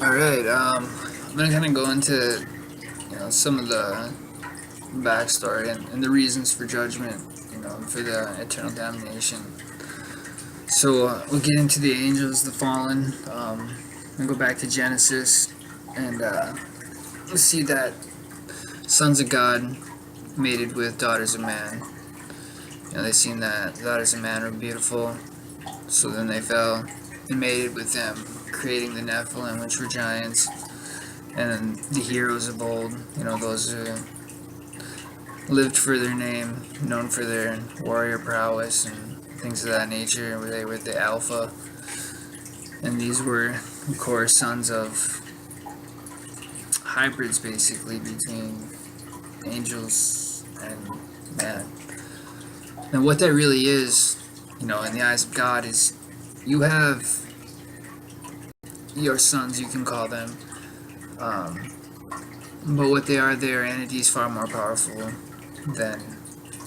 Alright, I'm gonna kind of go into, some of the backstory and the reasons for judgment, for the eternal damnation. So, we'll get into the angels, the fallen, and go back to Genesis, and we'll see that sons of God mated with daughters of man. They seen that the daughters of man were beautiful, so then they fell and mated with them, creating the Nephilim, which were giants. And the heroes of old, those who lived for their name, known for their warrior prowess and things of that nature, where they were the Alpha. And these were, of course, sons of hybrids, basically, between angels and man. And what that really is, in the eyes of God, is you have your sons, you can call them. But what they are entities far more powerful than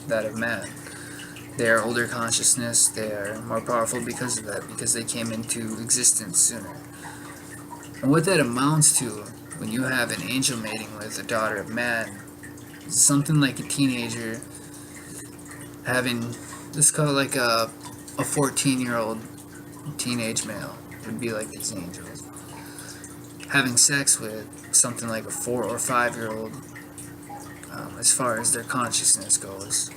that of man. They are older consciousness, they are more powerful because of that, because they came into existence sooner. And what that amounts to, when you have an angel mating with a daughter of man, is something like a teenager having, let's call it like a 14-year-old teenage male, would be like these angels. Having sex with something like a 4 or 5-year-old, as far as their consciousness goes,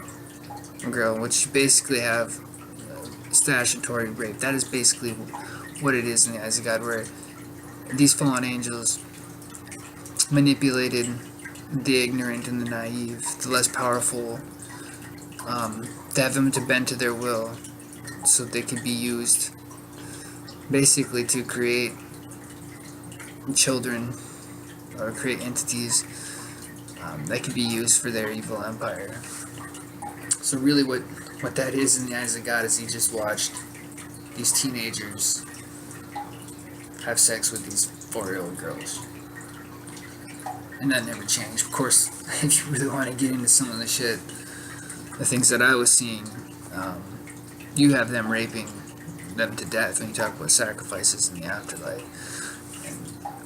girl, which you basically have statutory rape. That is basically what it is in the eyes of God, where these fallen angels manipulated the ignorant and the naive, the less powerful, to have them to bend to their will, so they can be used basically to create children or create entities that can be used for their evil empire. So really what that is in the eyes of God is he just watched these teenagers have sex with these 4-year-old girls. And that never changed. Of course, if you really want to get into some of the things that I was seeing, you have them raping them to death when you talk about sacrifices in the afterlife.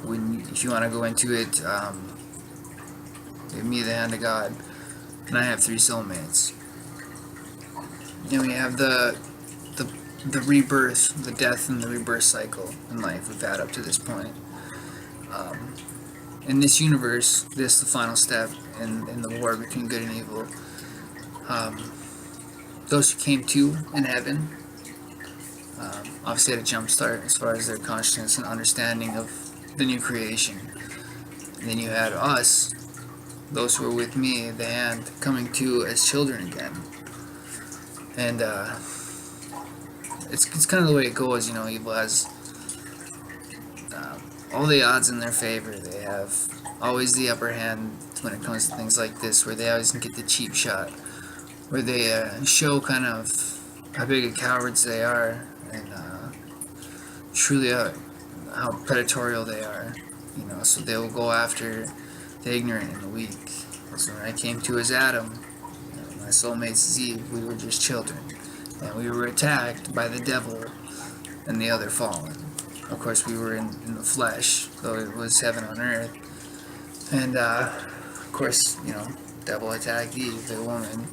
If you want to go into it, give me the hand of God, and I have 3 soulmates. And we have the rebirth, the death and the rebirth cycle in life we've had up to this point. In this universe, the final step in the war between good and evil, those who came to in heaven obviously had a jump start as far as their consciousness and understanding of the new creation. And then you had us, those who were with me, the hand, coming to as children again. And it's kind of the way it goes, evil has all the odds in their favor. They have always the upper hand when it comes to things like this, where they always can get the cheap shot, where they show kind of how big of cowards they are, and truly how predatorial they are, so they will go after the ignorant and the weak. So when I came to as Adam, my soulmate's Eve, we were just children, and we were attacked by the devil and the other fallen. Of course, we were in the flesh, though it was heaven on earth, and of course, devil attacked Eve, the woman,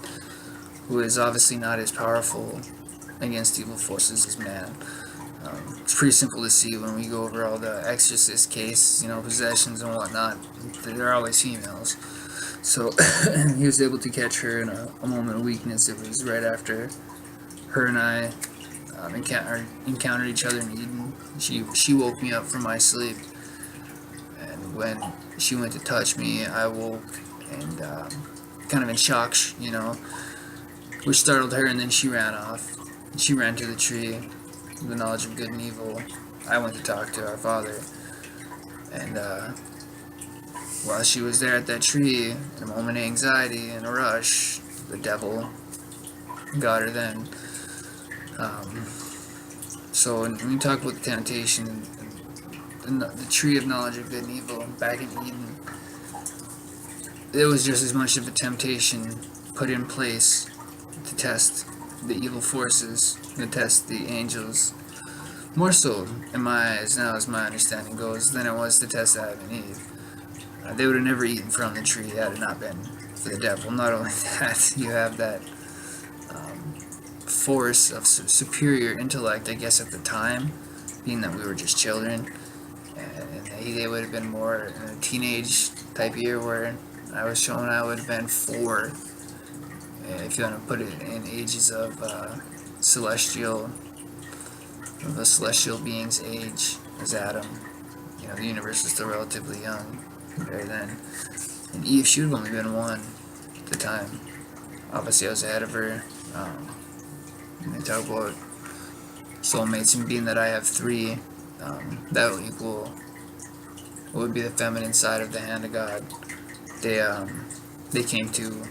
who is obviously not as powerful against evil forces as man. It's pretty simple to see when we go over all the exorcist case, possessions and whatnot. They're always females. So he was able to catch her in a moment of weakness. It was right after her and I encountered each other in Eden. She woke me up from my sleep, and when she went to touch me, I woke and kind of in shock, which startled her, and then she ran off. She ran to the tree, the knowledge of good and evil. I went to talk to our Father, and while she was there at that tree, in a moment of anxiety and a rush, the devil got her then. So when we talk about the temptation and the tree of knowledge of good and evil back in Eden, it was just as much of a temptation put in place to test the evil forces, to test the angels, more so in my eyes now, as my understanding goes, than it was to test Adam and Eve. They would have never eaten from the tree had it not been for the devil. Not only that, you have that force of superior intellect, I guess, at the time, being that we were just children, and they would have been more in a teenage type year where I was shown I would have been 4, if you want to put it in ages of the celestial being's age as Adam. You know, the universe was still relatively young there then. And Eve, she would have only been 1 at the time. Obviously, I was ahead of her. And they talk about soulmates, and being that I have 3, that will equal what would be the feminine side of the hand of God. They came to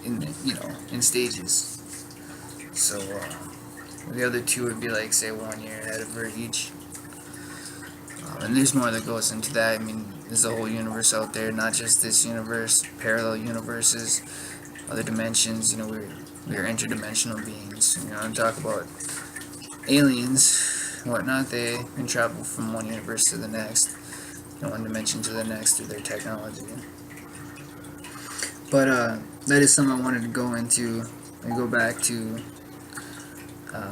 in stages. So the other 2 would be like, say, 1 year ahead of her each. And there's more that goes into that. I mean, there's a whole universe out there, not just this universe, parallel universes, other dimensions. You know, we're interdimensional beings. You know, I'm talking about aliens, whatnot. They can travel from one universe to the next, one dimension to the next through their technology. But that is something I wanted to go into and go back to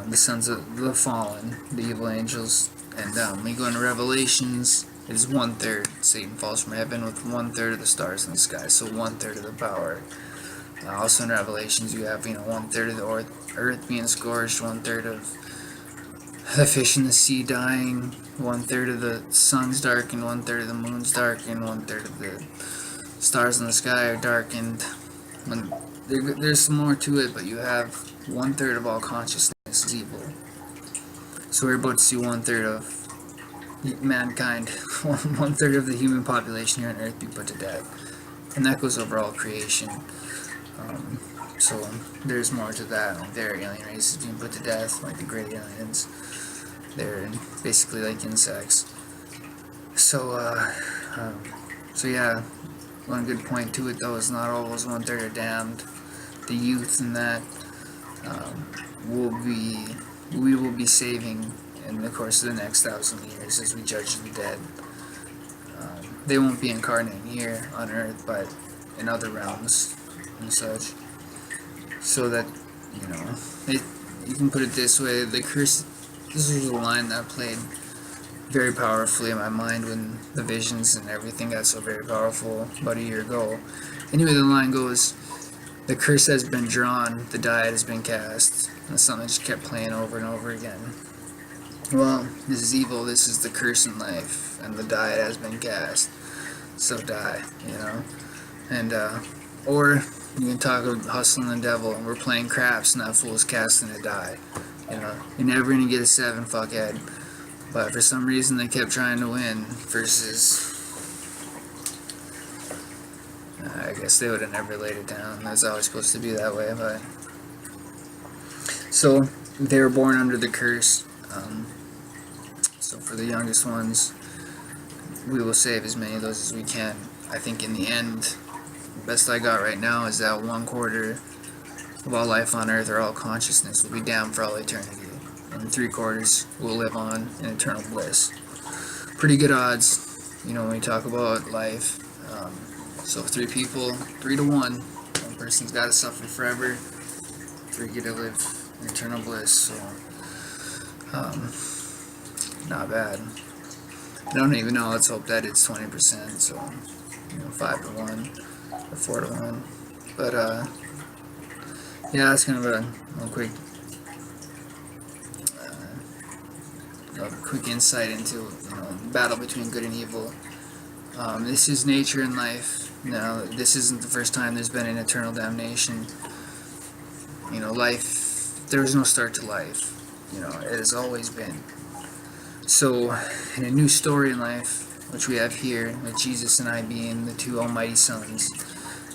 the sons of the fallen, the evil angels. And we go into Revelations. It is 1/3. Satan falls from heaven with 1/3 of the stars in the sky, so 1/3 of the power. Also in Revelations, you have 1/3 of the earth being scorched, 1/3 of the fish in the sea dying, 1/3 of the sun's darkened, 1/3 of the moon's darkened, 1/3 of the stars in the sky are darkened. There's some more to it, but you have 1/3 of all consciousness is evil. So we're about to see 1/3 of mankind, 1/3 of the human population here on Earth be put to death, and that goes over all creation. So there's more to that. Like, there are alien races being put to death, like the great aliens. They're basically like insects. So yeah, one good point to it though is not all those 1/3 are damned. The youth and that we will be saving in the course of the next 1,000 years as we judge the dead. They won't be incarnate here on Earth, but in other realms and such. So that, you can put it this way, the curse, this was a line that played very powerfully in my mind when the visions and everything got so very powerful about a year ago. Anyway, the line goes, the curse has been drawn, the die has been cast. And something just kept playing over and over again. Well, this is evil, this is the curse in life, and the die has been cast. So die, And, or you can talk about hustling the devil, and we're playing craps, and that fool's casting a die. You're never gonna get a 7, fuckhead. But for some reason, they kept trying to win, versus I guess they would have never laid it down. That's always supposed to be that way, but so they were born under the curse. So for the youngest ones, we will save as many of those as we can. I think in the end, the best I got right now is that 1/4 of all life on Earth, or all consciousness, will be damned for all eternity, and 3/4 will live on in eternal bliss. Pretty good odds, when we talk about life. So 3 people, 3 to 1. One person's got to suffer forever. 3 get to live in eternal bliss. So, not bad. I don't even know. Let's hope that it's 20%. So, 5 to 1 or 4 to 1. But yeah, that's kind of a quick insight into the battle between good and evil. This is nature in life. Now, this isn't the first time there's been an eternal damnation. Life, there is no start to life. It has always been. So, in a new story in life, which we have here, with Jesus and I being the 2 almighty sons,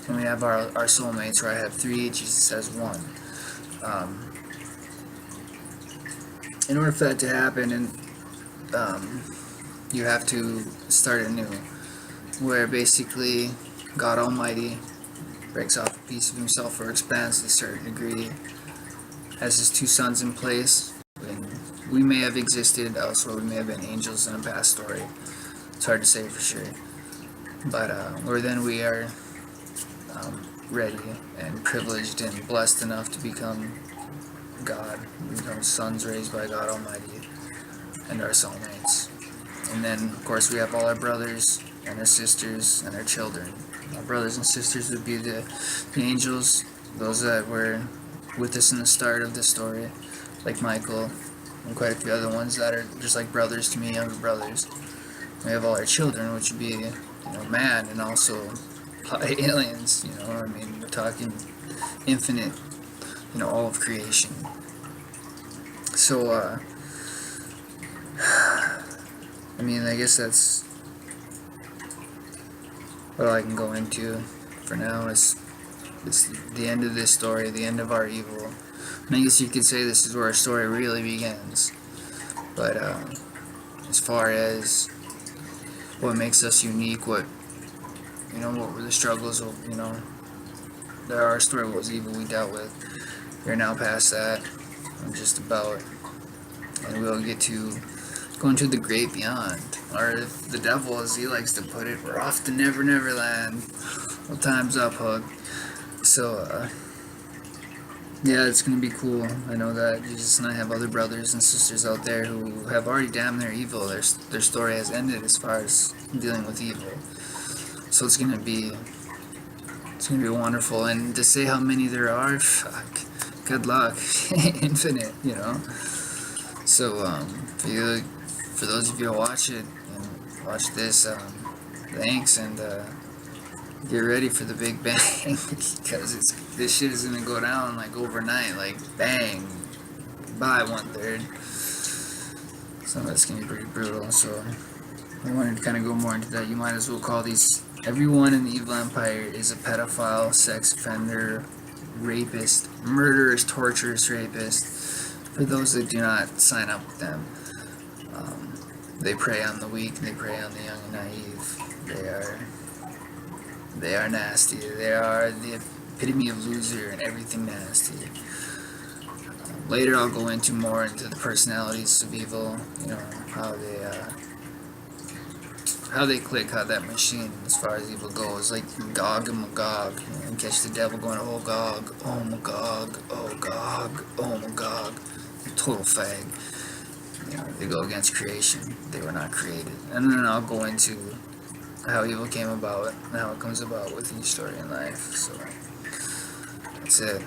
and we have our soulmates, where I have 3, Jesus has 1. In order for that to happen, and you have to start anew, where basically God Almighty breaks off a piece of himself or expands to a certain degree, has his 2 sons in place, and we may have existed elsewhere. We may have been angels in a past story. It's hard to say for sure. But or then we are ready and privileged and blessed enough to become God, become sons raised by God Almighty, and our soulmates. And then, of course, we have all our brothers and our sisters and our children. Our brothers and sisters would be the angels, those that were with us in the start of the story, like Michael, and quite a few other ones that are just like brothers to me, younger brothers. We have all our children, which would be, man, and also aliens. I mean, we're talking infinite, all of creation. So, I mean, I guess that's what I can go into for now. It's the end of this story, the end of our evil. And I guess you could say this is where our story really begins. But as far as what makes us unique, what were the struggles of, our story was evil we dealt with. We're now past that. I'm just about, and we'll get to go into the great beyond, or the devil, as he likes to put it, we're off to Never Never Land. Well, time's up, Hug. So, yeah, it's gonna be cool. I know that Jesus and I have other brothers and sisters out there who have already damned their evil. Their story has ended as far as dealing with evil. So it's gonna be wonderful. And to say how many there are, fuck, good luck, infinite, So for those of you who watch it and watch this, thanks, and get ready for the big bang, because this shit is gonna go down like overnight, like bang, by 1/3. So that's gonna be pretty brutal. So I wanted to kind of go more into that. You might as well call these, everyone in the evil empire is a pedophile, sex offender, rapist, murderous, torturous rapist. For those that do not sign up with them, they prey on the weak, they prey on the young and naive. They are nasty. They are the epitome of loser and everything nasty. Later I'll go into into the personalities of evil, how they click, how that machine as far as evil goes, like Gog and Magog, and catch the devil going, oh Gog, oh Magog, oh Gog, oh Magog, total fag. They go against creation. They were not created. And then I'll go into how evil came about and how it comes about with each story in life. So that's it.